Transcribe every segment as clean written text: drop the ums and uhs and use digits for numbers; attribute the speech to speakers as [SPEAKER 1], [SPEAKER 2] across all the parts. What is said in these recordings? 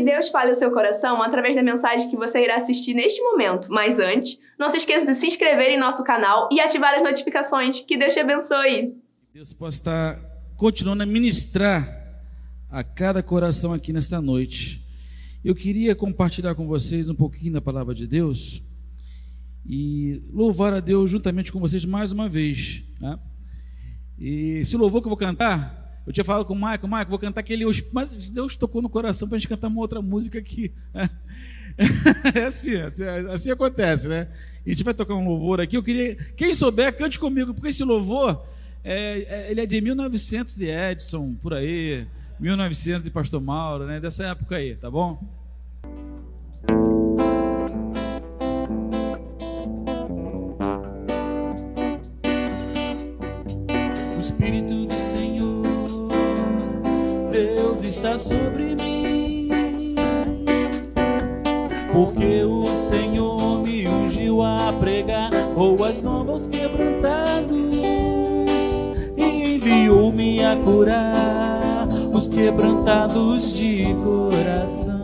[SPEAKER 1] que Deus fale ao seu coração através da mensagem que você irá assistir neste momento. Mas antes, não se esqueça de se inscrever em nosso canal e ativar as notificações. Que Deus te abençoe.
[SPEAKER 2] Deus possa estar continuando a ministrar a cada coração aqui nesta noite. Eu queria compartilhar com vocês um pouquinho da palavra de Deus e louvar a Deus juntamente com vocês mais uma vez, né? E esse louvor que eu vou cantar, eu tinha falado com o Michael, vou cantar aquele, mas Deus tocou no coração para a gente cantar uma outra música aqui. É assim acontece, né? A gente vai tocar um louvor aqui. Eu queria, quem souber, cante comigo, porque esse louvor, ele é de 1900 e Edson, por aí, 1900 de Pastor Mauro, né? Dessa época aí, tá bom?
[SPEAKER 3] O Espírito do Senhor, Deus está sobre mim, porque o Senhor me ungiu a pregar boas novas aos quebrantados e enviou-me a curar os quebrantados de coração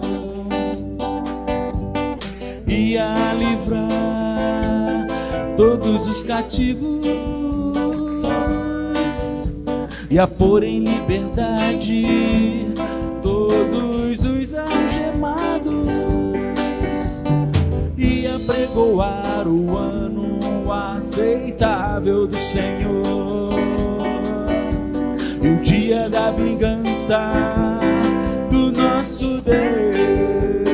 [SPEAKER 3] e a livrar todos os cativos e a pôr em liberdade todos os algemados e a pregoar o ano aceitável do Senhor e o dia da vingança do nosso Deus,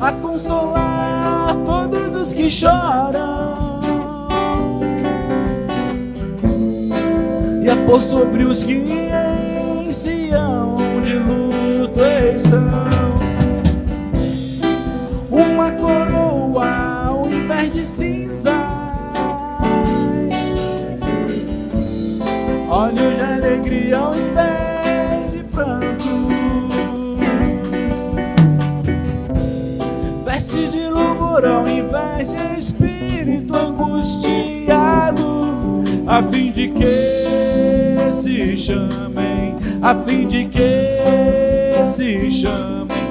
[SPEAKER 3] a consolar todos os que choram e a pôr sobre os que em Sião de luto estão uma coroa ao invés de cinza, olhos de alegria ao invés de pranto, vestes de louvor ao invés de espírito angustiado, a fim de que se chamem,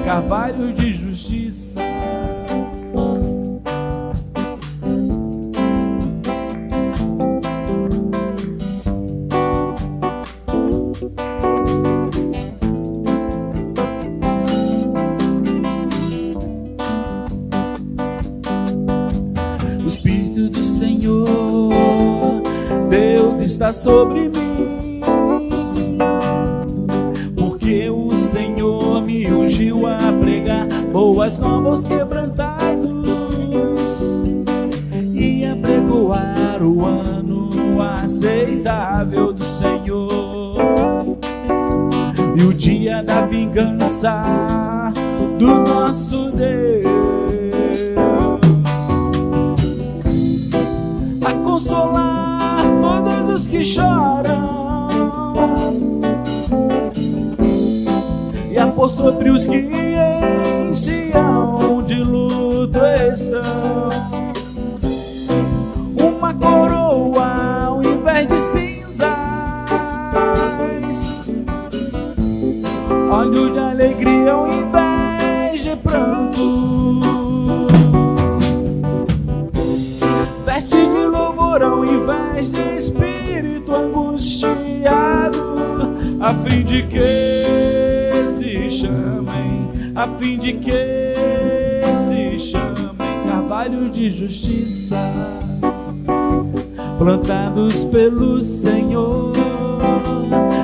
[SPEAKER 3] carvalho de justiça. O Espírito do Senhor, Deus está sobre mim, porque o Senhor me ungiu a pregar boas novas aos quebrantados e a pregoar o ano aceitável do Senhor e o dia da vingança do nosso Deus, a consolar todos os que choram e a pôr sobre os que em Sião de luto estão uma coroa ao invés de cinzas, olhos de alegria ao invés de pranto, vestes de louvor ao invés de espírito angustiado, a fim de que se chamem carvalhos de justiça, plantados pelo Senhor,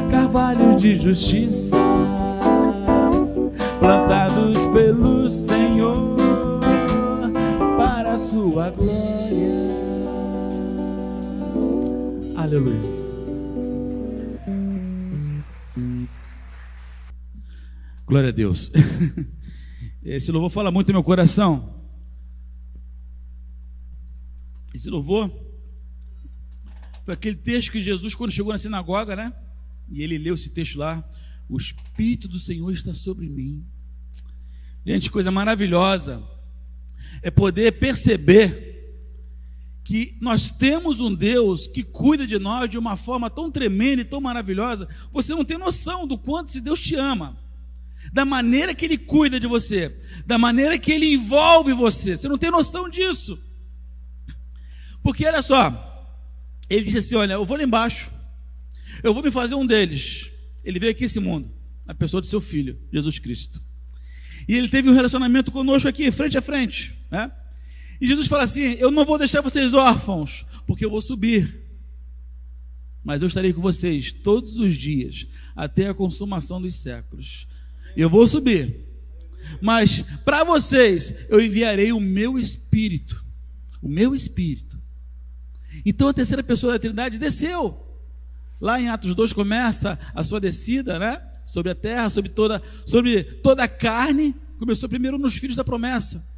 [SPEAKER 3] carvalhos de justiça, plantados pelo Senhor para a sua glória. Aleluia.
[SPEAKER 2] Glória a Deus. Esse louvor fala muito no meu coração. Esse louvor foi aquele texto que Jesus, quando chegou na sinagoga, né? E ele leu esse texto lá: o Espírito do Senhor está sobre mim. Gente, coisa maravilhosa é poder perceber que nós temos um Deus que cuida de nós de uma forma tão tremenda e tão maravilhosa. Você não tem noção do quanto esse Deus te ama, da maneira que Ele cuida de você, da maneira que Ele envolve você. Você não tem noção disso. Porque olha só, Ele disse assim: olha, eu vou lá embaixo, eu vou me fazer um deles. Ele veio aqui esse mundo, na pessoa do seu Filho, Jesus Cristo. E Ele teve um relacionamento conosco aqui, frente a frente, né? E Jesus fala assim: eu não vou deixar vocês órfãos, porque eu vou subir, mas eu estarei com vocês todos os dias, até a consumação dos séculos. Eu vou subir, mas para vocês eu enviarei o meu Espírito. O meu Espírito. Então a terceira pessoa da Trindade desceu. Lá em Atos 2 começa a sua descida, né? Sobre a terra, sobre toda a carne. Começou primeiro nos filhos da promessa.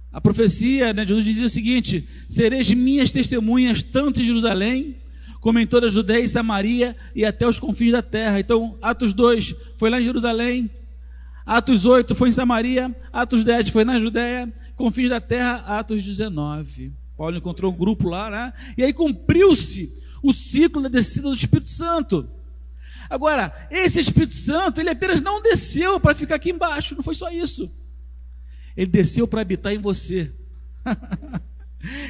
[SPEAKER 2] A profecia, né, Jesus dizia o seguinte: sereis minhas testemunhas tanto em Jerusalém, como em toda a Judeia e Samaria e até os confins da terra. Então, Atos 2 foi lá em Jerusalém, Atos 8 foi em Samaria, Atos 10 foi na Judeia, confins da terra, Atos 19. Paulo encontrou um grupo lá, né? E aí cumpriu-se o ciclo da descida do Espírito Santo. Agora, esse Espírito Santo, ele apenas não desceu para ficar aqui embaixo, não foi só isso. Ele desceu para habitar em você.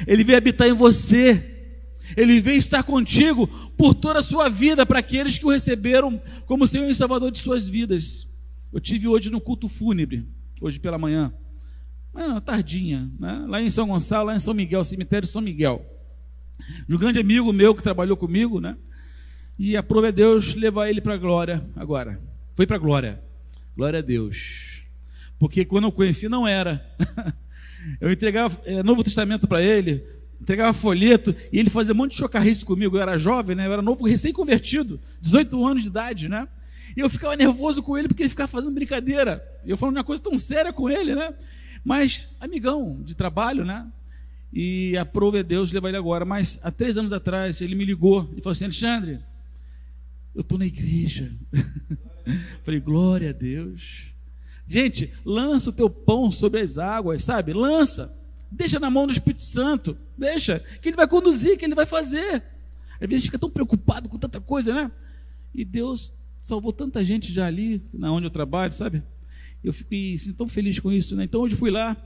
[SPEAKER 2] Ele veio habitar em você. Ele veio estar contigo por toda a sua vida, para aqueles que o receberam como Senhor e Salvador de suas vidas. Eu tive hoje no culto fúnebre, hoje pela manhã, tardinha, né? Lá em São Gonçalo, lá em São Miguel, cemitério São Miguel, de um grande amigo meu que trabalhou comigo, né? E aprove a Deus levar ele para a glória agora. Foi para a glória. Glória a Deus. Porque quando eu conheci não era. Eu entregava Novo Testamento para ele, entregava folheto, e ele fazia um monte de chocarrice comigo. Eu era jovem, né? Eu era novo, recém-convertido, 18 anos de idade, né? E eu ficava nervoso com ele porque ele ficava fazendo brincadeira. Eu falando uma coisa tão séria com ele, né? Mas amigão de trabalho, né? E aprove a Deus levar ele agora. Mas há 3 anos atrás ele me ligou e falou assim: Alexandre, eu estou na igreja. Falei: glória a Deus. Gente, lança o teu pão sobre as águas, sabe? Lança, deixa na mão do Espírito Santo, deixa, que Ele vai conduzir, que Ele vai fazer. Às vezes a gente fica tão preocupado com tanta coisa, né? E Deus salvou tanta gente já ali, na onde eu trabalho, sabe? Eu fiquei assim, tão feliz com isso, né? Então hoje fui lá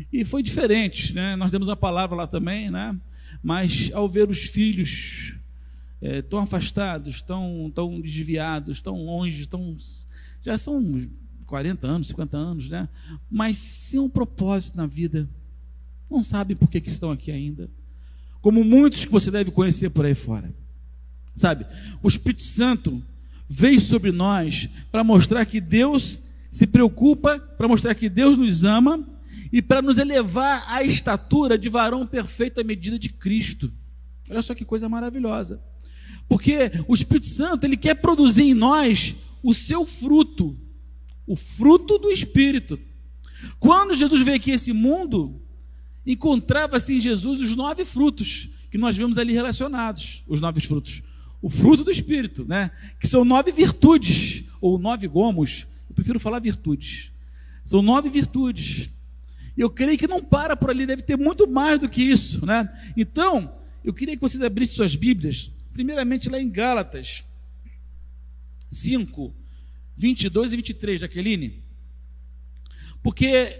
[SPEAKER 2] e foi diferente, né? Nós demos a palavra lá também, né? Mas ao ver os filhos tão afastados, tão desviados, tão longe, já são 40 anos, 50 anos, né? Mas sem um propósito na vida, não sabem por que estão aqui ainda, como muitos que você deve conhecer por aí fora, sabe? O Espírito Santo veio sobre nós para mostrar que Deus se preocupa, para mostrar que Deus nos ama e para nos elevar à estatura de varão perfeito à medida de Cristo. Olha só que coisa maravilhosa, porque o Espírito Santo, ele quer produzir em nós o seu fruto, o fruto do Espírito. Quando Jesus veio aqui a esse mundo, encontrava-se em Jesus os 9 frutos que nós vemos ali relacionados, os 9 frutos, o fruto do Espírito, né? Que são 9 virtudes, ou 9 gomos. Eu prefiro falar virtudes, são 9 virtudes, e eu creio que não para por ali, deve ter muito mais do que isso, né? Então, eu queria que vocês abrissem suas Bíblias, primeiramente lá em Gálatas 5, 22 e 23, Jaqueline, porque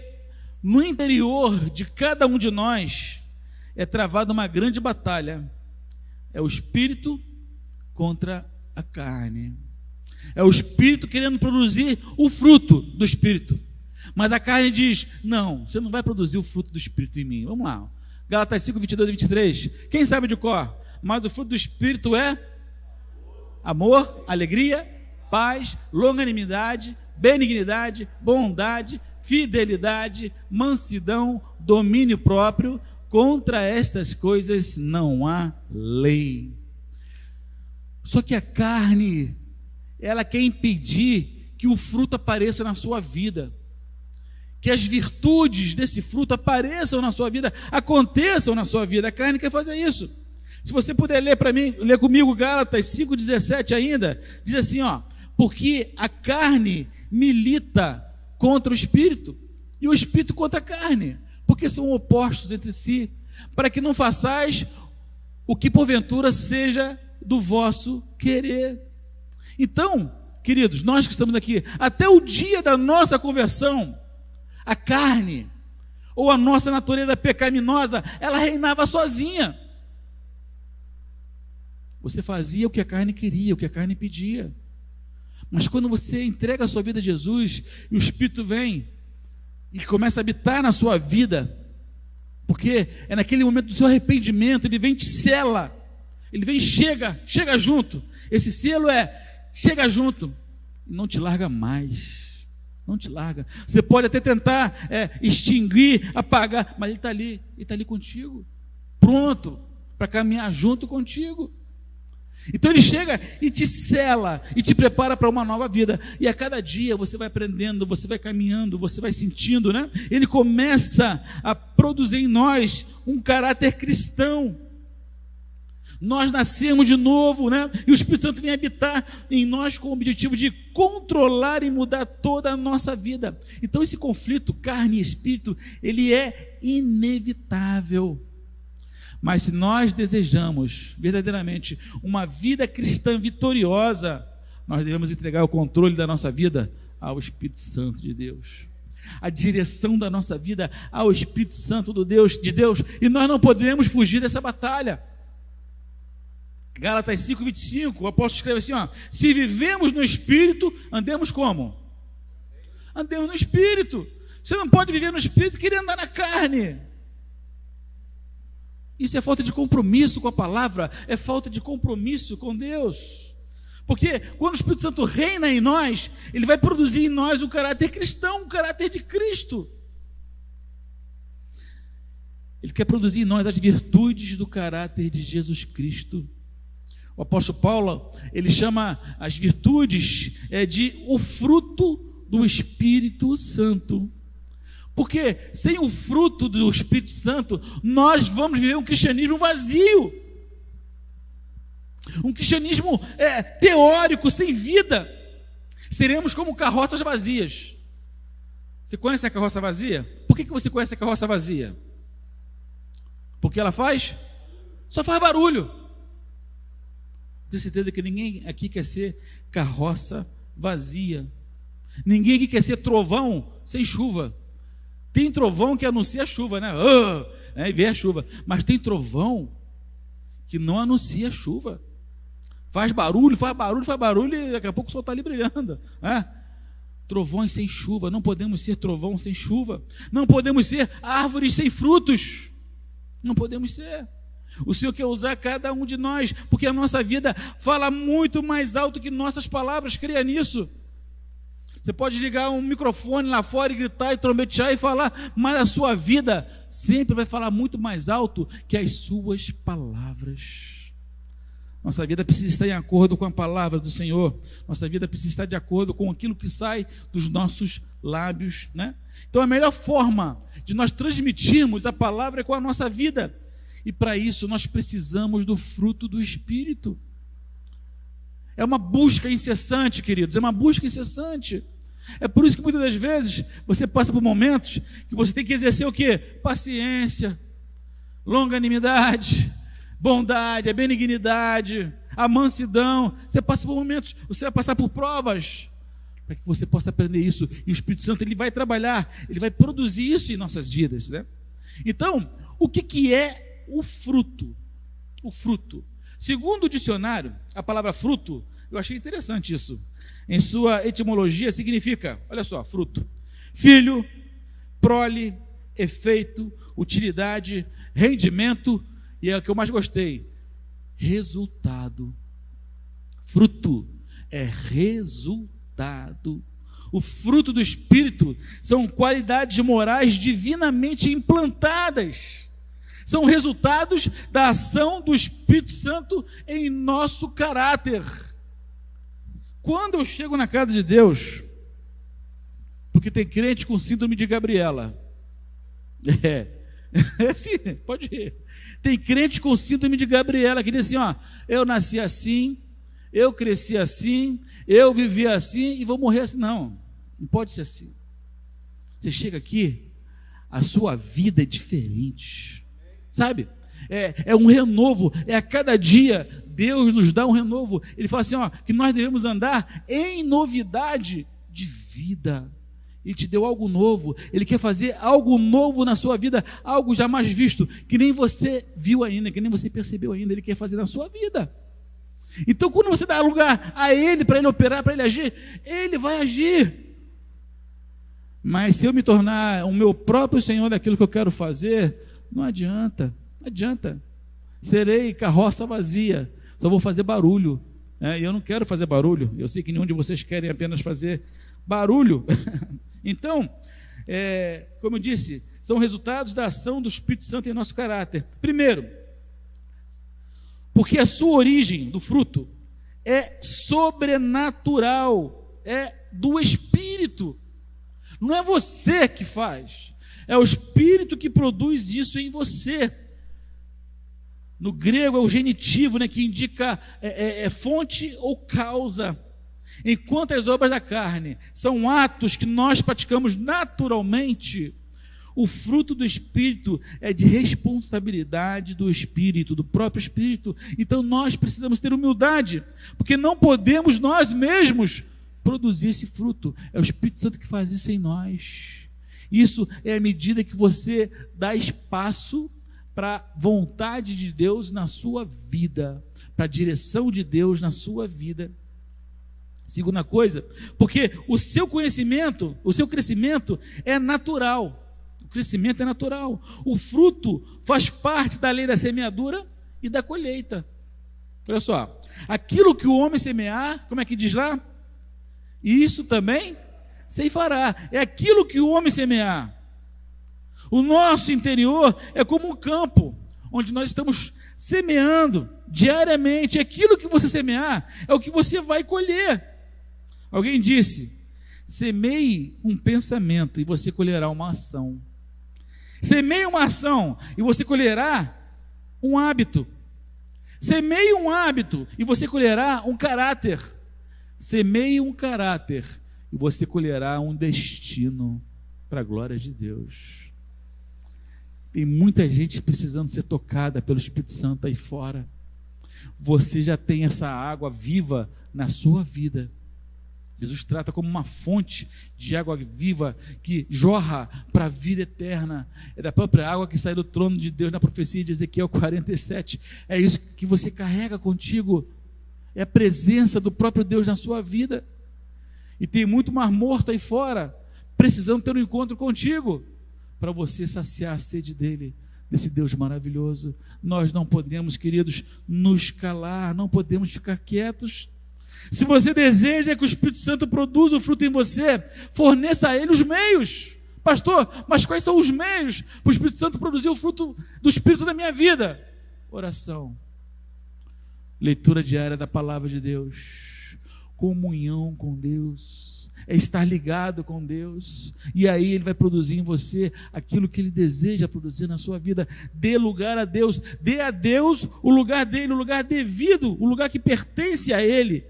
[SPEAKER 2] no interior de cada um de nós é travada uma grande batalha, é o espírito contra a carne, é o espírito querendo produzir o fruto do espírito, mas a carne diz: não, você não vai produzir o fruto do espírito em mim. Vamos lá, Gálatas 5, 22 e 23, quem sabe de cor? Mas o fruto do espírito é amor, alegria, paz, longanimidade, benignidade, bondade, fidelidade, mansidão, domínio próprio. Contra estas coisas não há lei. Só que a carne, ela quer impedir que o fruto apareça na sua vida, que as virtudes desse fruto apareçam na sua vida, aconteçam na sua vida. A carne quer fazer isso. Se você puder ler para mim, ler comigo Gálatas 5,17 ainda, diz assim, ó: porque a carne milita contra o espírito, e o espírito contra a carne, porque são opostos entre si, para que não façais o que porventura seja do vosso querer. Então, queridos, nós que estamos aqui, até o dia da nossa conversão, a carne, ou a nossa natureza pecaminosa, ela reinava sozinha. Você fazia o que a carne queria, o que a carne pedia. Mas quando você entrega a sua vida a Jesus, e o Espírito vem e começa a habitar na sua vida, porque é naquele momento do seu arrependimento, ele vem e te sela, ele vem e chega junto. Esse selo chega junto, e não te larga mais, não te larga. Você pode até tentar extinguir, apagar, mas ele está ali contigo, pronto para caminhar junto contigo. Então ele chega e te sela e te prepara para uma nova vida, e a cada dia você vai aprendendo, você vai caminhando, você vai sentindo, né? Ele começa a produzir em nós um caráter cristão. Nós nascemos de novo, né? E o Espírito Santo vem habitar em nós com o objetivo de controlar e mudar toda a nossa vida. Então esse conflito carne e espírito, ele é inevitável. Mas se nós desejamos verdadeiramente uma vida cristã vitoriosa, nós devemos entregar o controle da nossa vida ao Espírito Santo de Deus, a direção da nossa vida ao Espírito Santo de Deus, e nós não podemos fugir dessa batalha. Gálatas 5:25, o apóstolo escreve assim, se vivemos no Espírito, andemos como? Andemos no Espírito. Você não pode viver no Espírito querendo andar na carne. Isso é falta de compromisso com a palavra, é falta de compromisso com Deus. Porque quando o Espírito Santo reina em nós, ele vai produzir em nós um caráter cristão, um caráter de Cristo. Ele quer produzir em nós as virtudes do caráter de Jesus Cristo. O apóstolo Paulo, ele chama as virtudes de o fruto do Espírito Santo. Porque sem o fruto do Espírito Santo, nós vamos viver um cristianismo vazio. Um cristianismo teórico, sem vida. Seremos como carroças vazias. Você conhece a carroça vazia? Por que você conhece a carroça vazia? Porque ela só faz barulho. Tenho certeza que ninguém aqui quer ser carroça vazia. Ninguém aqui quer ser trovão sem chuva. Tem trovão que anuncia a chuva, né? E vê a chuva. Mas tem trovão que não anuncia a chuva. Faz barulho, e daqui a pouco o sol está ali brilhando. Trovões sem chuva. Não podemos ser trovão sem chuva. Não podemos ser árvores sem frutos. Não podemos ser. O Senhor quer usar cada um de nós, porque a nossa vida fala muito mais alto que nossas palavras. Creia nisso. Você pode ligar um microfone lá fora e gritar e trombetear e falar, mas a sua vida sempre vai falar muito mais alto que as suas palavras. Nossa vida precisa estar em acordo com a palavra do Senhor. Nossa vida precisa estar de acordo com aquilo que sai dos nossos lábios, né? Então a melhor forma de nós transmitirmos a palavra é com a nossa vida. E para isso nós precisamos do fruto do Espírito. É uma busca incessante, queridos, é uma busca incessante. É por isso que muitas das vezes você passa por momentos que você tem que exercer o quê? Paciência, longanimidade, bondade, a benignidade, a mansidão. Você passa por momentos, você vai passar por provas, para que você possa aprender isso. E o Espírito Santo, ele vai trabalhar, ele vai produzir isso em nossas vidas, né? Então, o que é o fruto? O fruto. Segundo o dicionário, a palavra fruto, eu achei interessante isso. Em sua etimologia significa, olha só, fruto: filho, prole, efeito, utilidade, rendimento, e é o que eu mais gostei, resultado. Fruto é resultado. O fruto do Espírito são qualidades morais divinamente implantadas. São resultados da ação do Espírito Santo em nosso caráter. Quando eu chego na casa de Deus, porque tem crente com síndrome de Gabriela. Sim, pode ir. Tem crente com síndrome de Gabriela que diz assim, eu nasci assim, eu cresci assim, eu vivi assim e vou morrer assim. Não pode ser assim. Você chega aqui, a sua vida é diferente. sabe? É um renovo, a cada dia Deus nos dá um renovo. Ele fala assim, que nós devemos andar em novidade de vida. Ele te deu algo novo, Ele quer fazer algo novo na sua vida, algo jamais visto, que nem você viu ainda, que nem você percebeu ainda, Ele quer fazer na sua vida. Então, quando você dá lugar a Ele, para Ele operar, para Ele agir, Ele vai agir. Mas se eu me tornar o meu próprio Senhor daquilo que eu quero fazer, não adianta. Serei carroça vazia, só vou fazer barulho. E eu não quero fazer barulho, eu sei que nenhum de vocês querem apenas fazer barulho. Então, como eu disse, são resultados da ação do Espírito Santo em nosso caráter. Primeiro, porque a sua origem do fruto é sobrenatural, é do Espírito. Não é você que faz, é o Espírito que produz isso em você. No grego é o genitivo, que indica fonte ou causa. Enquanto as obras da carne são atos que nós praticamos naturalmente, o fruto do Espírito é de responsabilidade do Espírito, do próprio Espírito. Então nós precisamos ter humildade, porque não podemos nós mesmos produzir esse fruto. É o Espírito Santo que faz isso em nós. Isso é a medida que você dá espaço para a vontade de Deus na sua vida, para a direção de Deus na sua vida. Segunda coisa, porque o seu conhecimento, o seu crescimento é natural. O crescimento é natural. O fruto faz parte da lei da semeadura e da colheita. Olha só, aquilo que o homem semear, como é que diz lá? Isso também ceifará. É aquilo que o homem semear. O nosso interior é como um campo, onde nós estamos semeando diariamente. Aquilo que você semear é o que você vai colher. Alguém disse: semeie um pensamento e você colherá uma ação. Semeie uma ação e você colherá um hábito. Semeie um hábito e você colherá um caráter. Semeie um caráter e você colherá um destino para a glória de Deus. Tem muita gente precisando ser tocada pelo Espírito Santo aí fora. Você já tem essa água viva na sua vida. Jesus trata como uma fonte de água viva que jorra para a vida eterna. É da própria água que sai do trono de Deus na profecia de Ezequiel 47. É isso que você carrega contigo. É a presença do próprio Deus na sua vida. E tem muito mar morto aí fora, precisando ter um encontro contigo, para você saciar a sede dele, desse Deus maravilhoso. Nós não podemos, queridos, nos calar, não podemos ficar quietos. Se você deseja que o Espírito Santo produza o fruto em você, forneça a ele os meios. Pastor, mas quais são os meios para o Espírito Santo produzir o fruto do Espírito na minha vida? Oração, leitura diária da palavra de Deus, comunhão com Deus, é estar ligado com Deus, e aí Ele vai produzir em você aquilo que Ele deseja produzir na sua vida. Dê lugar a Deus, dê a Deus o lugar dele, o lugar devido, o lugar que pertence a Ele.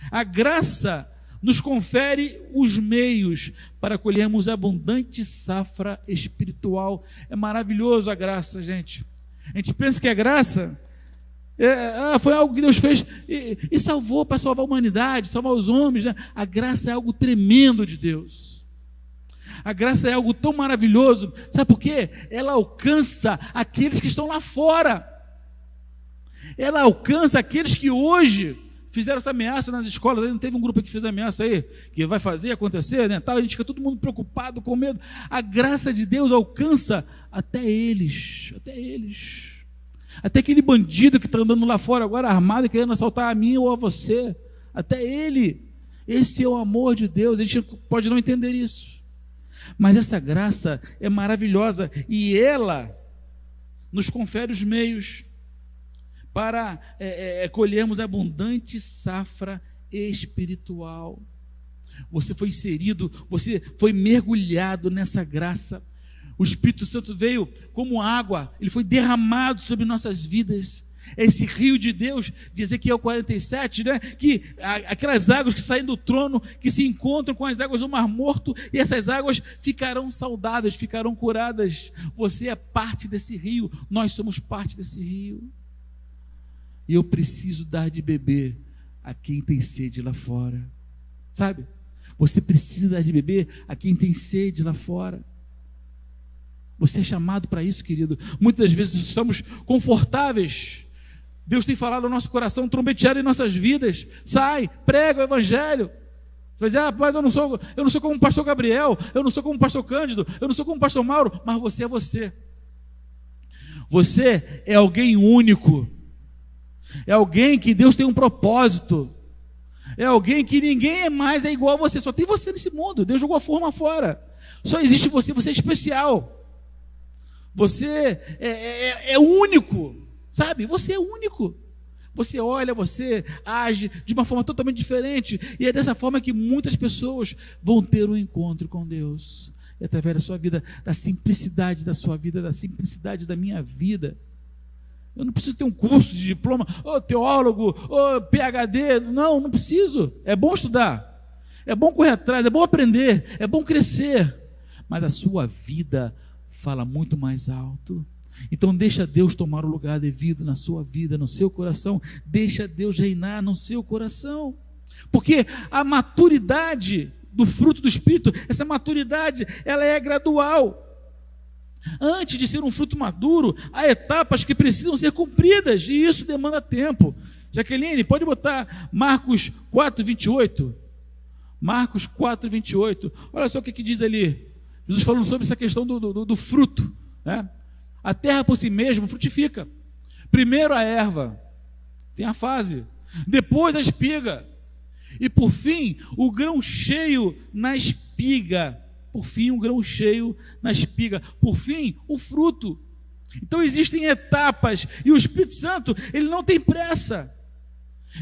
[SPEAKER 2] A graça nos confere os meios para colhermos abundante safra espiritual. É maravilhoso a graça, gente. A gente pensa que a graça foi algo que Deus fez e salvou, para salvar a humanidade, salvar os homens, né? A graça é algo tremendo de Deus. A graça é algo tão maravilhoso. Sabe por quê? Ela alcança aqueles que estão lá fora. Ela alcança aqueles que hoje fizeram essa ameaça nas escolas. Não teve um grupo que fez ameaça aí, que vai fazer acontecer, né? A gente fica todo mundo preocupado, com medo. A graça de Deus alcança até eles, até aquele bandido que está andando lá fora agora armado e querendo assaltar a mim ou a você, até ele. Esse é o amor de Deus. A gente pode não entender isso, mas essa graça é maravilhosa e ela nos confere os meios para colhermos abundante safra espiritual. Você foi inserido, você foi mergulhado nessa graça. O Espírito Santo veio como água, ele foi derramado sobre nossas vidas. Esse rio de Deus, de Ezequiel 47, né? Que aquelas águas que saem do trono, que se encontram com as águas do Mar Morto, e essas águas ficarão saudadas, ficarão curadas. Você é parte desse rio, nós somos parte desse rio. E eu preciso dar de beber a quem tem sede lá fora. Sabe? Você precisa dar de beber a quem tem sede lá fora. Você é chamado para isso, querido. Muitas vezes estamos confortáveis. Deus tem falado ao nosso coração, trombeteado em nossas vidas. Sai, prega o evangelho. Você vai dizer, mas eu não sou como o pastor Gabriel, eu não sou como o pastor Cândido, eu não sou como o pastor Mauro, mas você é você. Você é alguém único. É alguém que Deus tem um propósito. É alguém que ninguém mais é igual a você. Só tem você nesse mundo. Deus jogou a forma fora. Só existe você. Você é especial. Você é único. Sabe? Você é único. Você olha, você age de uma forma totalmente diferente. E é dessa forma que muitas pessoas vão ter um encontro com Deus. E através da sua vida, da simplicidade da sua vida, da simplicidade da minha vida. Eu não preciso ter um curso de diploma, teólogo, PhD. Não preciso. É bom estudar. É bom correr atrás, é bom aprender, é bom crescer. Mas a sua vida fala muito mais alto. Então deixa Deus tomar o lugar devido na sua vida, no seu coração. Deixa Deus reinar no seu coração. Porque a maturidade do fruto do Espírito, essa maturidade, ela é gradual. Antes de ser um fruto maduro, há etapas que precisam ser cumpridas, e isso demanda tempo. Jaqueline, pode botar Marcos 4:28. Marcos 4:28. Olha só o que diz ali. Jesus falando sobre essa questão do fruto, né? A terra por si mesma frutifica. Primeiro a erva, tem a fase. Depois a espiga. E por fim, o grão cheio na espiga. Por fim, um grão cheio na espiga. Por fim, o fruto. Então existem etapas. E o Espírito Santo, ele não tem pressa.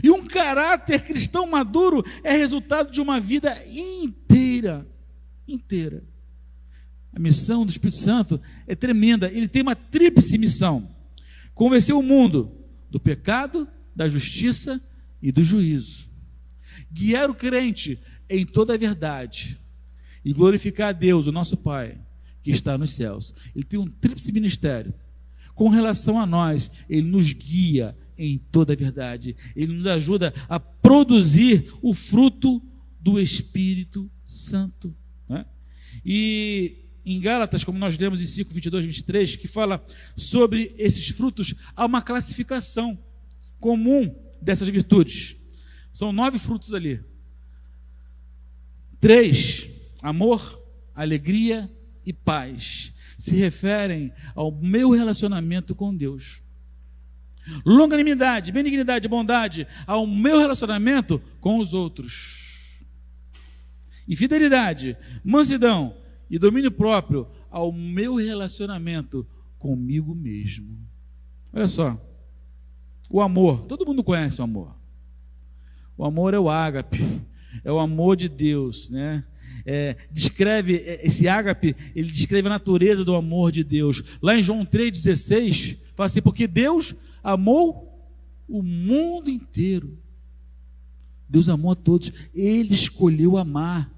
[SPEAKER 2] E um caráter cristão maduro é resultado de uma vida inteira. Inteira. A missão do Espírito Santo é tremenda. Ele tem uma tríplice missão: convencer o mundo do pecado, da justiça e do juízo. Guiar o crente em toda a verdade. E glorificar a Deus, o nosso Pai, que está nos céus. Ele tem um tríplice ministério. Com relação a nós, Ele nos guia em toda a verdade. Ele nos ajuda a produzir o fruto do Espírito Santo, né? E em Gálatas, como nós lemos em 5:22-23, que fala sobre esses frutos, há uma classificação comum dessas virtudes. São 9 frutos ali. 3, amor, alegria e paz, se referem ao meu relacionamento com Deus. Longanimidade, benignidade, bondade, ao meu relacionamento com os outros. E fidelidade, mansidão e domínio próprio, ao meu relacionamento comigo mesmo. Olha só, o amor, todo mundo conhece o amor. O amor é o ágape, é o amor de Deus, né? Descreve esse ágape, ele descreve a natureza do amor de Deus. Lá em João 3,16, fala assim: porque Deus amou o mundo inteiro. Deus amou a todos, Ele escolheu amar,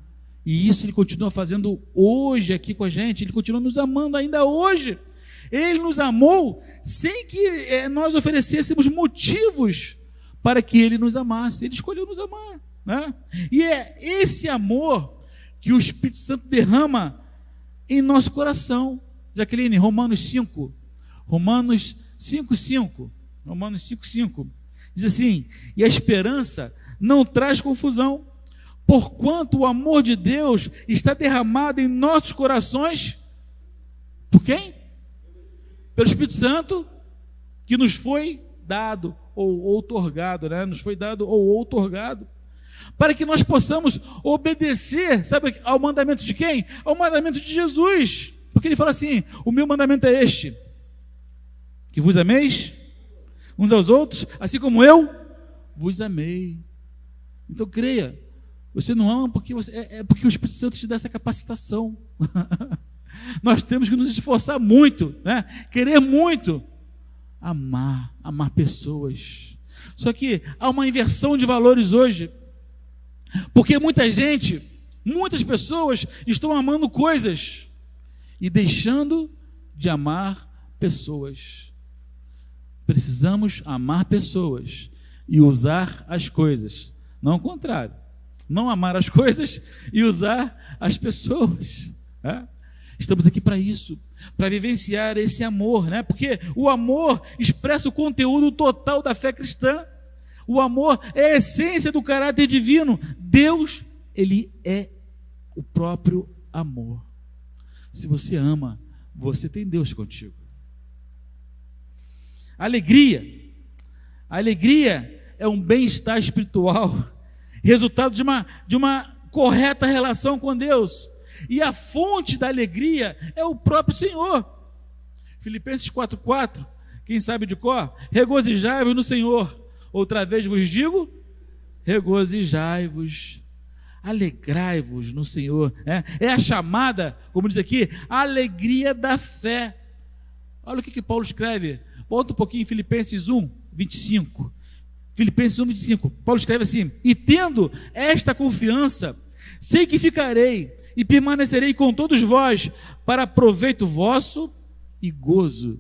[SPEAKER 2] e isso Ele continua fazendo hoje aqui com a gente. Ele continua nos amando ainda hoje. Ele nos amou sem que nós oferecêssemos motivos para que Ele nos amasse. Ele escolheu nos amar, né? E é esse amor que o Espírito Santo derrama em nosso coração. Jaqueline, Romanos 5:5 diz assim: e a esperança não traz confusão, porquanto o amor de Deus está derramado em nossos corações. Por quem? Pelo Espírito Santo, que nos foi dado ou outorgado, né? Nos foi dado ou outorgado, para que nós possamos obedecer, sabe, ao mandamento de quem? Ao mandamento de Jesus, porque Ele fala assim: o meu mandamento é este, que vos ameis uns aos outros, assim como eu vos amei. Então creia, você não ama porque porque o Espírito Santo te dá essa capacitação. Nós temos que nos esforçar muito, né? Querer muito amar pessoas. Só que há uma inversão de valores hoje, porque muitas pessoas estão amando coisas e deixando de amar pessoas. Precisamos amar pessoas e usar as coisas, não o contrário. Não amar as coisas e usar as pessoas. Estamos aqui para isso, para vivenciar esse amor, né? Porque o amor expressa o conteúdo total da fé cristã. O amor é a essência do caráter divino. Deus, Ele é o próprio amor. Se você ama, você tem Deus contigo. Alegria é um bem-estar espiritual, resultado de uma correta relação com Deus. E a fonte da alegria é o próprio Senhor. Filipenses 4,4, quem sabe de cor? Regozijai-vos no Senhor. Outra vez vos digo, regozijai-vos, alegrai-vos no Senhor. É a chamada, como diz aqui, a alegria da fé. Olha o que Paulo escreve. Volta um pouquinho em Filipenses 1:25. Filipenses 1:25. Paulo escreve assim: e tendo esta confiança, sei que ficarei e permanecerei com todos vós para proveito vosso e gozo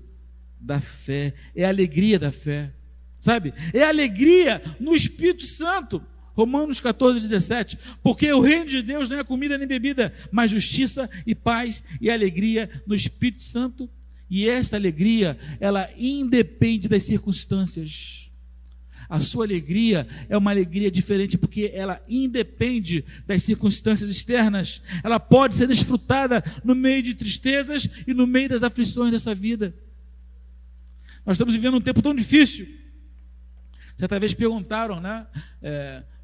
[SPEAKER 2] da fé. É a alegria da fé, sabe? É a alegria no Espírito Santo. Romanos 14:17. Porque o reino de Deus não é comida nem bebida, mas justiça e paz e alegria no Espírito Santo. E essa alegria, ela independe das circunstâncias. A sua alegria é uma alegria diferente, porque ela independe das circunstâncias externas. Ela pode ser desfrutada no meio de tristezas e no meio das aflições dessa vida. Nós estamos vivendo um tempo tão difícil. Certa vez perguntaram, né?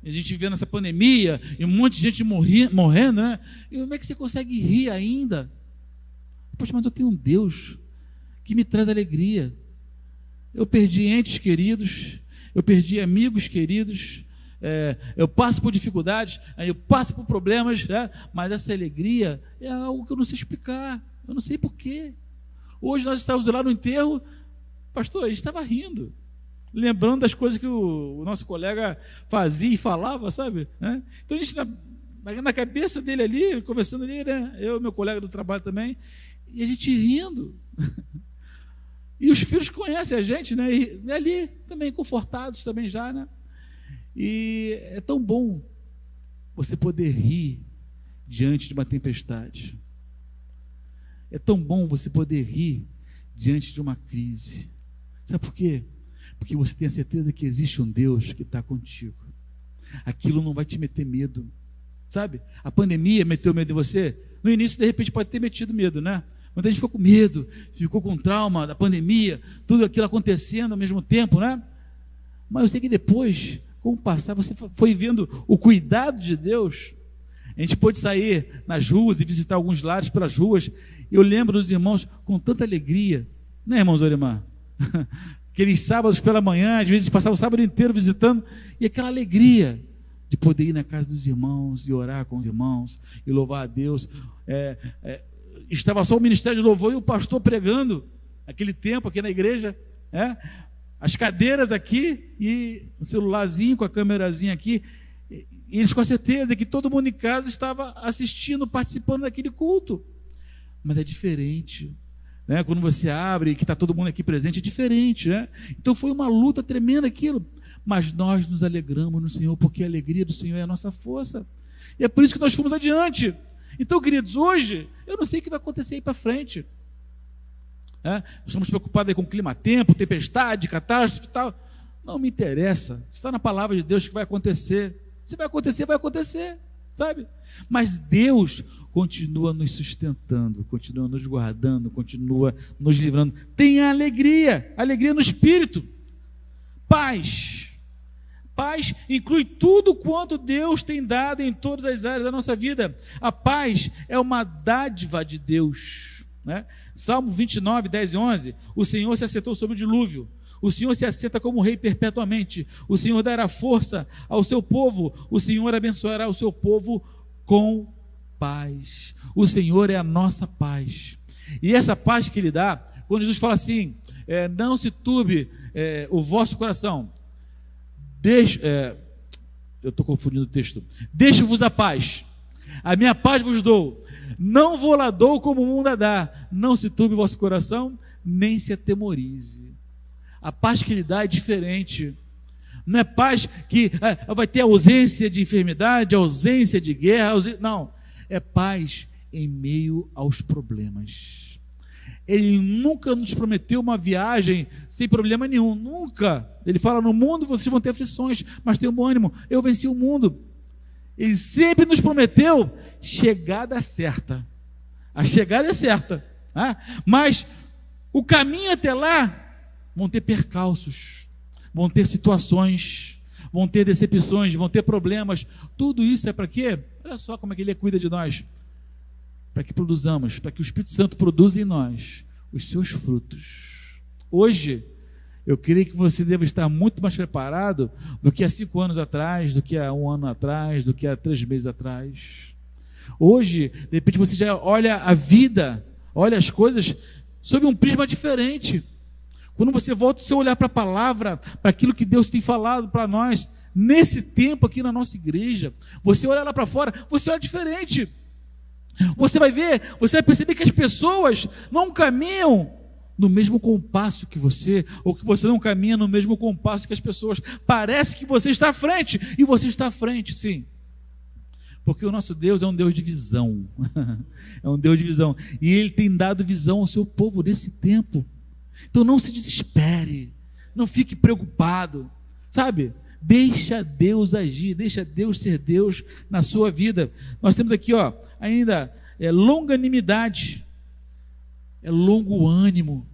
[SPEAKER 2] A gente vê nessa pandemia e um monte de gente morrendo, né? E como é que você consegue rir ainda? Poxa, mas eu tenho um Deus que me traz alegria. Eu perdi entes queridos, eu perdi amigos queridos, eu passo por dificuldades, eu passo por problemas, mas essa alegria é algo que eu não sei explicar, eu não sei porquê. Hoje nós estávamos lá no enterro, pastor, a gente estava rindo, lembrando das coisas que o nosso colega fazia e falava, sabe? Então a gente, na cabeça dele ali, conversando ali, né? Eu e meu colega do trabalho também, e a gente rindo. E os filhos conhecem a gente, né? E ali também confortados também já, né? E é tão bom você poder rir diante de uma tempestade. É tão bom você poder rir diante de uma crise. Sabe por quê? Porque você tem a certeza que existe um Deus que está contigo. Aquilo não vai te meter medo. Sabe? A pandemia meteu medo em você. No início, de repente, pode ter metido medo, né? Muita gente ficou com medo, ficou com trauma da pandemia, tudo aquilo acontecendo ao mesmo tempo, né? Mas eu sei que depois, com o passar, você foi vendo o cuidado de Deus. A gente pôde sair nas ruas e visitar alguns lares pelas ruas. Eu lembro dos irmãos com tanta alegria, né, irmãos Orimar? Aqueles sábados pela manhã, às vezes a gente passava o sábado inteiro visitando, e aquela alegria de poder ir na casa dos irmãos e orar com os irmãos e louvar a Deus. Estava só o ministério de louvor e o pastor pregando aquele tempo aqui na igreja, as cadeiras aqui e o celularzinho com a câmerazinha aqui, e eles com a certeza que todo mundo em casa estava assistindo, participando daquele culto. Mas é diferente, né? Quando você abre e que está todo mundo aqui presente, é diferente, né? Então foi uma luta tremenda aquilo, mas nós nos alegramos no Senhor, porque a alegria do Senhor é a nossa força, e é por isso que nós fomos adiante. Então, queridos, hoje, eu não sei o que vai acontecer aí para frente. Estamos preocupados aí com clima-tempo, tempestade, catástrofe e tal. Não me interessa. Está na palavra de Deus que vai acontecer. Se vai acontecer, sabe? Mas Deus continua nos sustentando, continua nos guardando, continua nos livrando. Tenha alegria no Espírito. Paz inclui tudo quanto Deus tem dado em todas as áreas da nossa vida. A paz é uma dádiva de Deus, né? Salmo 29, 10 e 11. O Senhor se assentou sobre o dilúvio. O Senhor se assenta como rei perpetuamente. O Senhor dará força ao seu povo. O Senhor abençoará o seu povo com paz. O Senhor é a nossa paz. E essa paz que Ele dá, quando Jesus fala assim, não se turbe o vosso coração. Eu estou confundindo o texto. Deixo-vos a paz. A minha paz vos dou. Não vou lá dou como o mundo a dá. Não se turbe o vosso coração, nem se atemorize. A paz que ele dá é diferente. Não é paz que vai ter ausência de enfermidade, ausência de guerra. Não. É paz em meio aos problemas. Ele nunca nos prometeu uma viagem sem problema nenhum. Nunca. Ele fala, no mundo vocês vão ter aflições, mas tenham bom ânimo. Eu venci o mundo. Ele sempre nos prometeu chegada certa. A chegada é certa. Mas o caminho até lá vão ter percalços, vão ter situações, vão ter decepções, vão ter problemas. Tudo isso é para quê? Olha só como é que ele cuida de nós. Para que produzamos, para que o Espírito Santo produza em nós os seus frutos. Hoje, eu creio que você deve estar muito mais preparado do que há 5 anos atrás, do que há 1 ano atrás, do que há 3 meses atrás. Hoje, de repente, você já olha a vida, olha as coisas sob um prisma diferente. Quando você volta o seu olhar para a palavra, para aquilo que Deus tem falado para nós, nesse tempo aqui na nossa igreja, você olha lá para fora, você olha diferente. Você vai ver, você vai perceber que as pessoas não caminham no mesmo compasso que você, ou que você não caminha no mesmo compasso que as pessoas. Parece que você está à frente, e você está à frente, sim. Porque o nosso Deus é um Deus de visão. É um Deus de visão. E Ele tem dado visão ao seu povo nesse tempo. Então não se desespere, não fique preocupado, sabe? Deixa Deus agir, deixa Deus ser Deus na sua vida. Nós temos aqui, ainda longanimidade, é longo ânimo,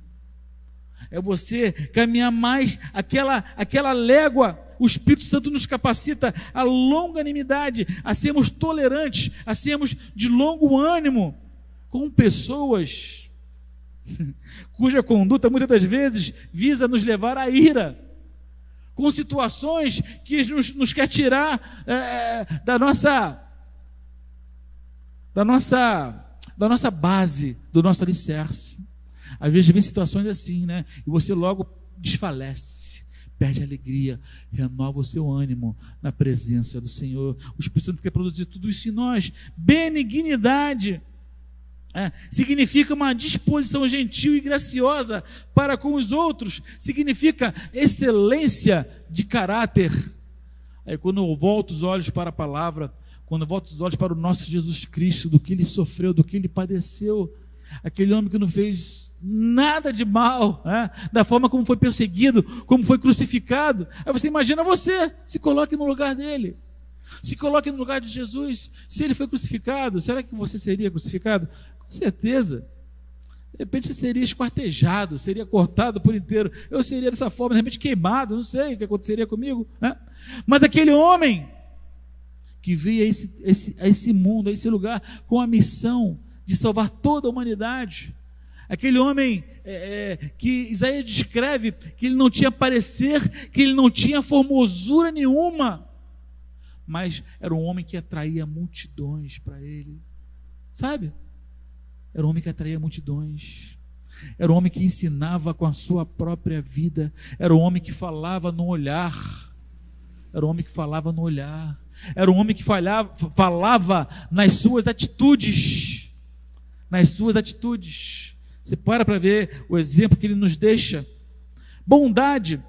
[SPEAKER 2] é você caminhar mais aquela légua. O Espírito Santo nos capacita a longanimidade, a sermos tolerantes, a sermos de longo ânimo com pessoas cuja conduta muitas das vezes visa nos levar à ira, com situações que nos quer tirar da nossa base, do nosso alicerce. Às vezes vem situações assim, né? E você logo desfalece, perde a alegria, renova o seu ânimo na presença do Senhor. O Espírito Santo quer produzir tudo isso em nós. Benignidade significa uma disposição gentil e graciosa para com os outros, significa excelência de caráter. Aí quando eu volto os olhos para a palavra, quando eu volto os olhos para o nosso Jesus Cristo, do que Ele sofreu, do que Ele padeceu, aquele homem que não fez nada de mal, da forma como foi perseguido, como foi crucificado. Aí você imagina, você se coloque no lugar dele, se coloque no lugar de Jesus. Se ele foi crucificado, será que você seria crucificado? Com certeza. De repente você seria esquartejado, seria cortado por inteiro. Eu seria dessa forma, de repente queimado, não sei o que aconteceria comigo, Mas aquele homem que veio a esse mundo, a esse lugar, com a missão de salvar toda a humanidade, aquele homem que Isaías descreve que ele não tinha parecer, que ele não tinha formosura nenhuma, mas era um homem que atraía multidões para ele, sabe? Era um homem que atraía multidões, era um homem que ensinava com a sua própria vida, era um homem que falava no olhar, era um homem que falava no olhar, era um homem que falava nas suas atitudes, Você para ver o exemplo que ele nos deixa. Bondade,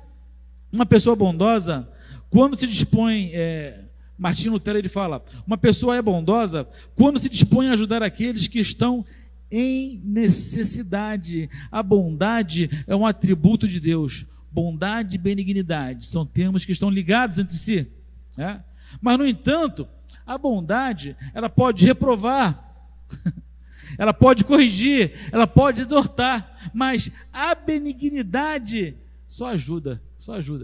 [SPEAKER 2] uma pessoa bondosa, quando se dispõe, Martinho Lutero ele fala, uma pessoa é bondosa quando se dispõe a ajudar aqueles que estão em necessidade. A bondade é um atributo de Deus. Bondade e benignidade são termos que estão ligados entre si, Mas no entanto, a bondade, ela pode reprovar, ela pode corrigir, ela pode exortar, mas a benignidade só ajuda,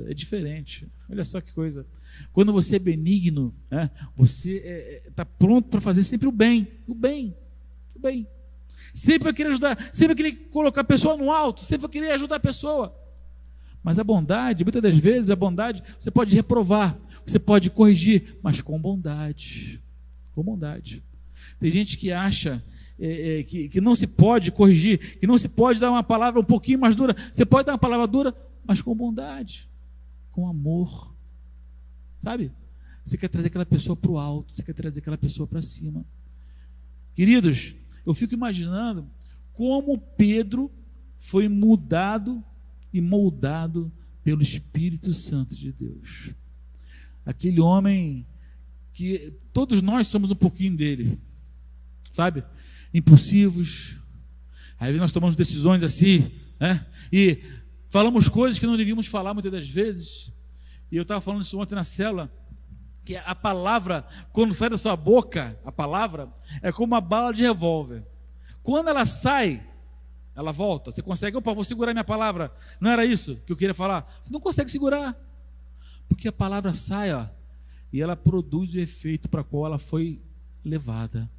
[SPEAKER 2] é diferente. Olha só que coisa. Quando você é benigno, você está pronto para fazer sempre o bem. Sempre vai querer ajudar, sempre vai querer colocar a pessoa no alto, sempre vai querer ajudar a pessoa. Mas a bondade, muitas das vezes, você pode reprovar, você pode corrigir, mas com bondade. Tem gente que acha que não se pode corrigir, que não se pode dar uma palavra um pouquinho mais dura. Você pode dar uma palavra dura, mas com bondade, com amor, sabe? Você quer trazer aquela pessoa para o alto, você quer trazer aquela pessoa para cima. Queridos, eu fico imaginando como Pedro foi mudado e moldado pelo Espírito Santo de Deus. Aquele homem que todos nós somos um pouquinho dele, sabe? Impulsivos, às vezes nós tomamos decisões assim, né? E falamos coisas que não devíamos falar muitas das vezes. E eu estava falando isso ontem na célula, que a palavra, quando sai da sua boca, a palavra é como uma bala de revólver. Quando ela sai, ela volta. Você consegue, opa, vou segurar minha palavra. Não era isso que eu queria falar? Você não consegue segurar, porque a palavra sai, ó, e ela produz o efeito para qual ela foi levada.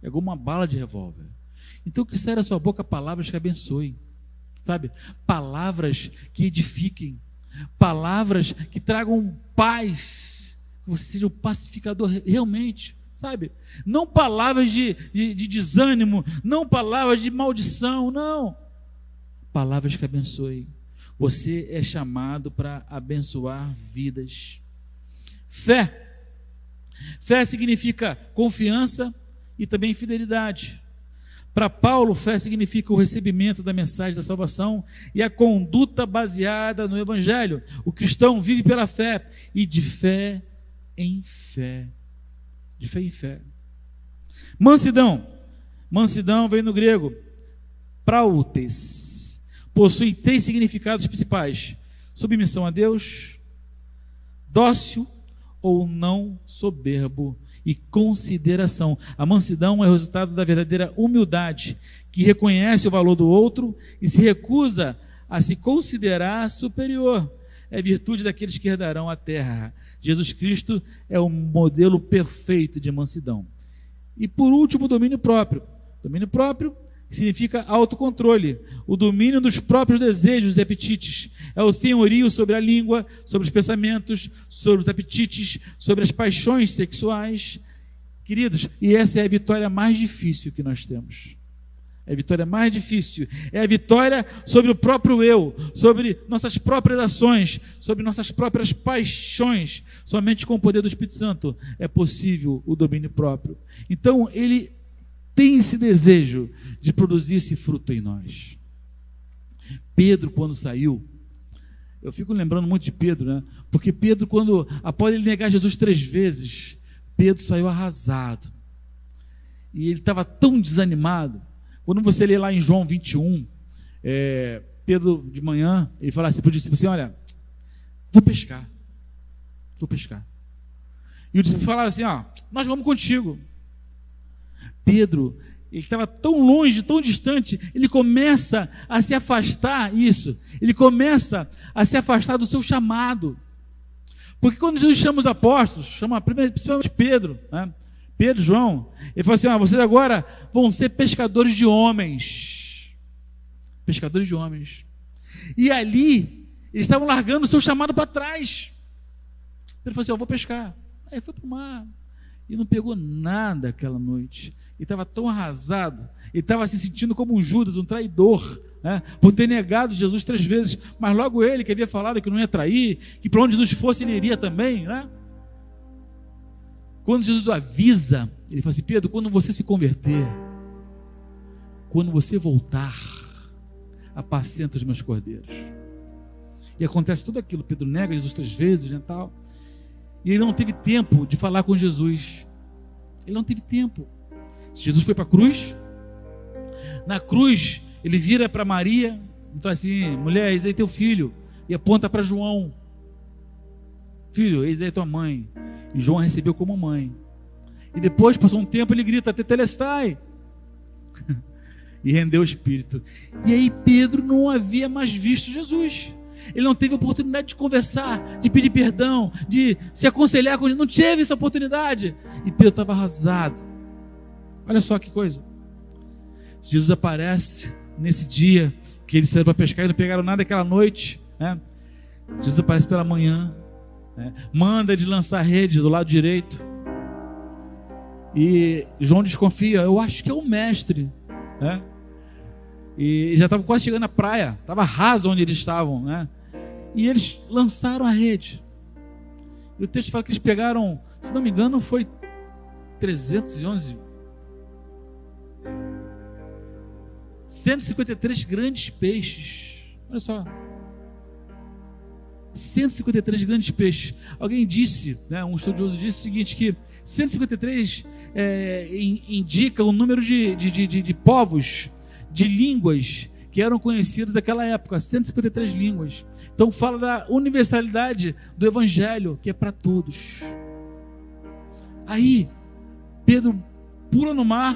[SPEAKER 2] É como uma bala de revólver. Então, que sai da sua boca palavras que abençoem, sabe? Palavras que edifiquem, palavras que tragam paz, que você seja um pacificador realmente, sabe? Não palavras de desânimo, não palavras de maldição, não. Palavras que abençoem. Você é chamado para abençoar vidas. Fé. Fé significa confiança e também fidelidade. Para Paulo, fé significa o recebimento da mensagem da salvação e a conduta baseada no Evangelho. O cristão vive pela fé e de fé em fé. De fé em fé. Mansidão. Mansidão vem do grego prautes. Possui 3 significados principais: submissão a Deus, dócil ou não soberbo e consideração. A mansidão é o resultado da verdadeira humildade, que reconhece o valor do outro e se recusa a se considerar superior. É virtude daqueles que herdarão a terra. Jesus Cristo é o modelo perfeito de mansidão. E por último, domínio próprio. Domínio próprio significa autocontrole, o domínio dos próprios desejos e apetites. É o senhorio sobre a língua, sobre os pensamentos, sobre os apetites, sobre as paixões sexuais. Queridos, e essa é a vitória mais difícil que nós temos. É a vitória mais difícil. É a vitória sobre o próprio eu, sobre nossas próprias ações, sobre nossas próprias paixões. Somente com o poder do Espírito Santo é possível o domínio próprio. Então, ele tem esse desejo de produzir esse fruto em nós. Pedro, quando saiu, eu fico lembrando muito de Pedro, né? Porque Pedro, após ele negar Jesus 3 vezes, Pedro saiu arrasado. E ele estava tão desanimado. Quando você lê lá em João 21, Pedro de manhã, ele fala assim para o discípulo assim: olha, vou pescar. E o discípulo falaram assim: ó, nós vamos contigo. Pedro, ele estava tão longe, tão distante, ele começa a se afastar, ele começa a se afastar do seu chamado. Porque quando Jesus chama os apóstolos, chama principalmente Pedro, né? Pedro, João, ele falou assim: vocês agora vão ser pescadores de homens. Pescadores de homens. E ali, eles estavam largando o seu chamado para trás. Ele falou assim: vou pescar. Aí foi para o mar. E não pegou nada aquela noite. Ele estava tão arrasado. Ele estava se sentindo como um Judas, um traidor, né? Por ter negado Jesus 3 vezes. Mas logo ele, que havia falado que não ia trair, que para onde Jesus fosse ele iria também, né? Quando Jesus o avisa, ele fala assim: Pedro, quando você se converter, quando você voltar, apacenta os meus cordeiros. E acontece tudo aquilo. Pedro nega Jesus 3 vezes, né, tal. E ele não teve tempo de falar com Jesus. Ele não teve tempo. Jesus foi para a cruz. Na cruz, ele vira para Maria e fala assim: mulher, eis aí teu filho. E aponta para João: filho, eis aí tua mãe. E João a recebeu como mãe. E depois, passou um tempo, ele grita: tetelestai. E rendeu o espírito. E aí Pedro não havia mais visto Jesus. Ele não teve oportunidade de conversar, de pedir perdão, de se aconselhar com ele. Não teve essa oportunidade. E Pedro estava arrasado. Olha só que coisa. Jesus aparece nesse dia que eles saíram para pescar e não pegaram nada aquela noite, né? Jesus aparece pela manhã, né? Manda de lançar rede do lado direito. E João desconfia, eu acho que é o mestre, né? E já estava quase chegando à praia, estava raso onde eles estavam, né? E eles lançaram a rede. E o texto fala que eles pegaram, se não me engano, foi 153 grandes peixes. Olha só. 153 grandes peixes. Alguém disse, né, um estudioso disse o seguinte, que 153 indica o número de povos, de línguas que eram conhecidas naquela época, 153 línguas. Então fala da universalidade do evangelho, que é para todos. Aí Pedro pula no mar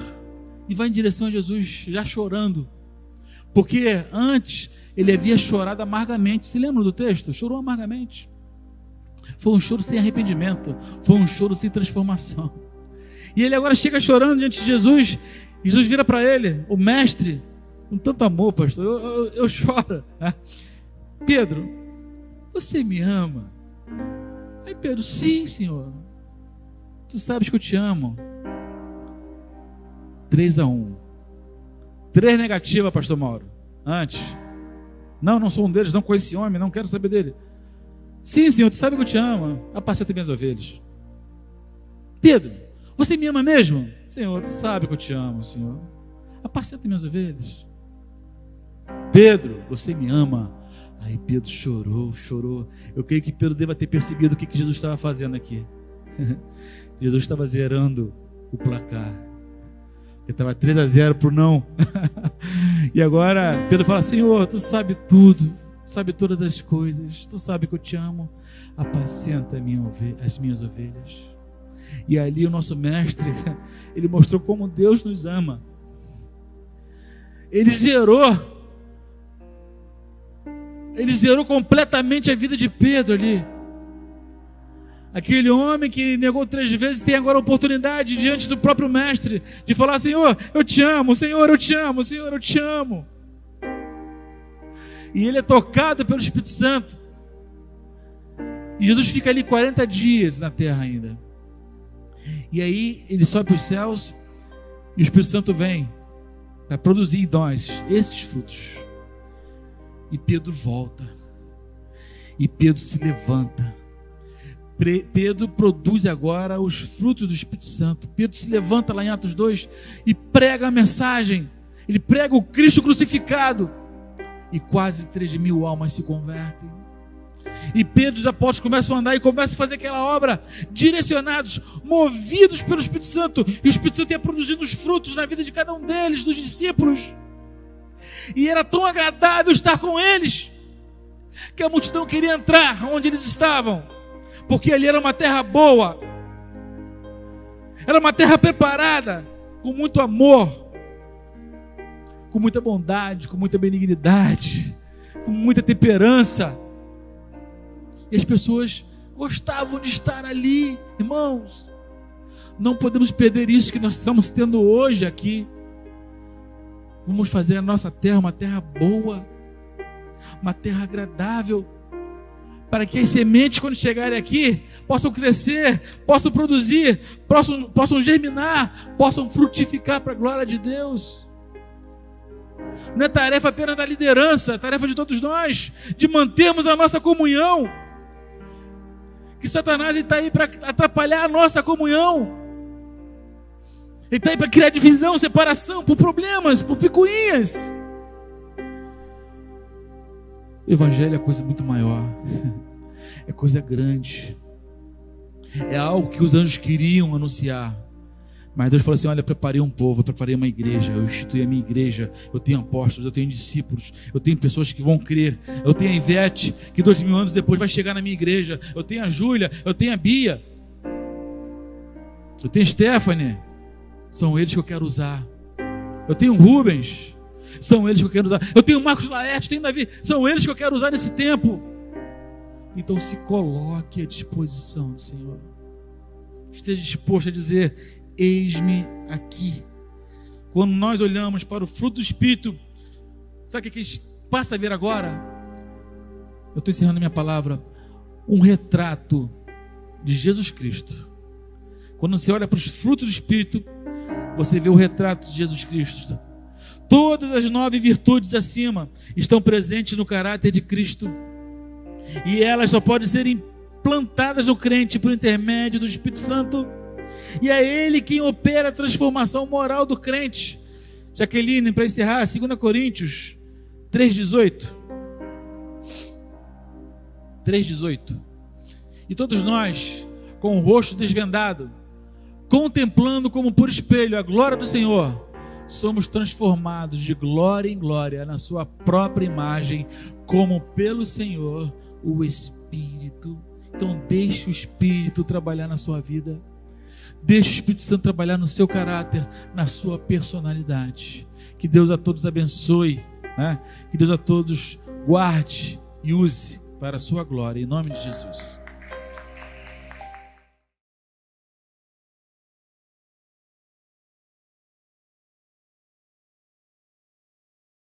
[SPEAKER 2] e vai em direção a Jesus, já chorando, porque antes ele havia chorado amargamente. Se lembra do texto? Chorou amargamente. Foi um choro sem arrependimento, foi um choro sem transformação. E ele agora chega chorando diante de Jesus. Jesus vira para ele, o mestre, com tanto amor, pastor, eu choro. Pedro, você me ama? Aí Pedro, sim, Senhor, tu sabes que eu te amo. 3-1. 3 negativa, pastor Mauro. Antes. Não sou um deles, não conheço esse homem, não quero saber dele. Sim, Senhor, tu sabe que eu te amo. Apacenta minhas ovelhas. Pedro, você me ama mesmo? Senhor, tu sabe que eu te amo, Senhor. Apacenta minhas ovelhas. Pedro, você me ama? Aí Pedro chorou. Eu creio que Pedro deva ter percebido o que Jesus estava fazendo aqui. Jesus estava zerando o placar. Ele estava 3-0 por não. E agora Pedro fala, Senhor, tu sabe tudo, sabe todas as coisas, tu sabe que eu te amo, apacenta as minhas ovelhas. E ali o nosso mestre, ele mostrou como Deus nos ama. Ele zerou completamente a vida de Pedro ali. Aquele homem que negou 3 vezes tem agora a oportunidade diante do próprio mestre de falar, Senhor, eu te amo, Senhor, eu te amo, Senhor, eu te amo. E ele é tocado pelo Espírito Santo. E Jesus fica ali 40 dias na terra ainda. E aí ele sobe para os céus e o Espírito Santo vem para produzir em nós esses frutos. E Pedro volta. E Pedro se levanta. Pedro produz agora os frutos do Espírito Santo. Pedro se levanta lá em Atos 2 e prega a mensagem. Ele prega o Cristo crucificado. E quase 3.000 almas se convertem. E Pedro e os apóstolos começam a andar e começam a fazer aquela obra, direcionados, movidos pelo Espírito Santo. E o Espírito Santo ia produzindo os frutos na vida de cada um deles, dos discípulos. E era tão agradável estar com eles, que a multidão queria entrar onde eles estavam, porque ali era uma terra boa, era uma terra preparada, com muito amor, com muita bondade, com muita benignidade, com muita temperança. E as pessoas gostavam de estar ali, irmãos. Não podemos perder isso que nós estamos tendo hoje aqui. Vamos fazer a nossa terra uma terra boa, uma terra agradável, para que as sementes, quando chegarem aqui, possam crescer, possam produzir, possam germinar, possam frutificar para a glória de Deus. Não é tarefa apenas da liderança, é tarefa de todos nós, de mantermos a nossa comunhão. Que Satanás está aí para atrapalhar a nossa comunhão. Ele está aí para criar divisão, separação, por problemas, por picuinhas. O Evangelho é coisa muito maior. É coisa grande. É algo que os anjos queriam anunciar. Mas Deus falou assim, olha, eu preparei um povo, eu preparei uma igreja, eu instituí a minha igreja, eu tenho apóstolos, eu tenho discípulos, eu tenho pessoas que vão crer, eu tenho a Ivete, que 2000 anos depois vai chegar na minha igreja, eu tenho a Júlia, eu tenho a Bia, eu tenho a Stephanie, são eles que eu quero usar. Eu tenho o Rubens, são eles que eu quero usar. Eu tenho o Marcos Laerte, tenho o Davi, são eles que eu quero usar nesse tempo. Então se coloque à disposição do Senhor. Esteja disposto a dizer, eis-me aqui. Quando nós olhamos para o fruto do Espírito, sabe o que a gente passa a ver agora? Eu estou encerrando a minha palavra. Um retrato de Jesus Cristo, Quando você olha para os frutos do Espírito, você vê o retrato de Jesus Cristo. Todas as 9 virtudes acima estão presentes no caráter de Cristo. E elas só podem ser implantadas no crente por intermédio do Espírito Santo. E é Ele quem opera a transformação moral do crente. Jaqueline, para encerrar, 2 Coríntios 3,18. 3,18. E todos nós, com o rosto desvendado, contemplando como por espelho a glória do Senhor, somos transformados de glória em glória na sua própria imagem, como pelo Senhor, o Espírito. Então deixe o Espírito trabalhar na sua vida. Deixe o Espírito Santo trabalhar no seu caráter, na sua personalidade. Que Deus a todos abençoe, né? Que Deus a todos guarde e use para a sua glória, em nome de Jesus.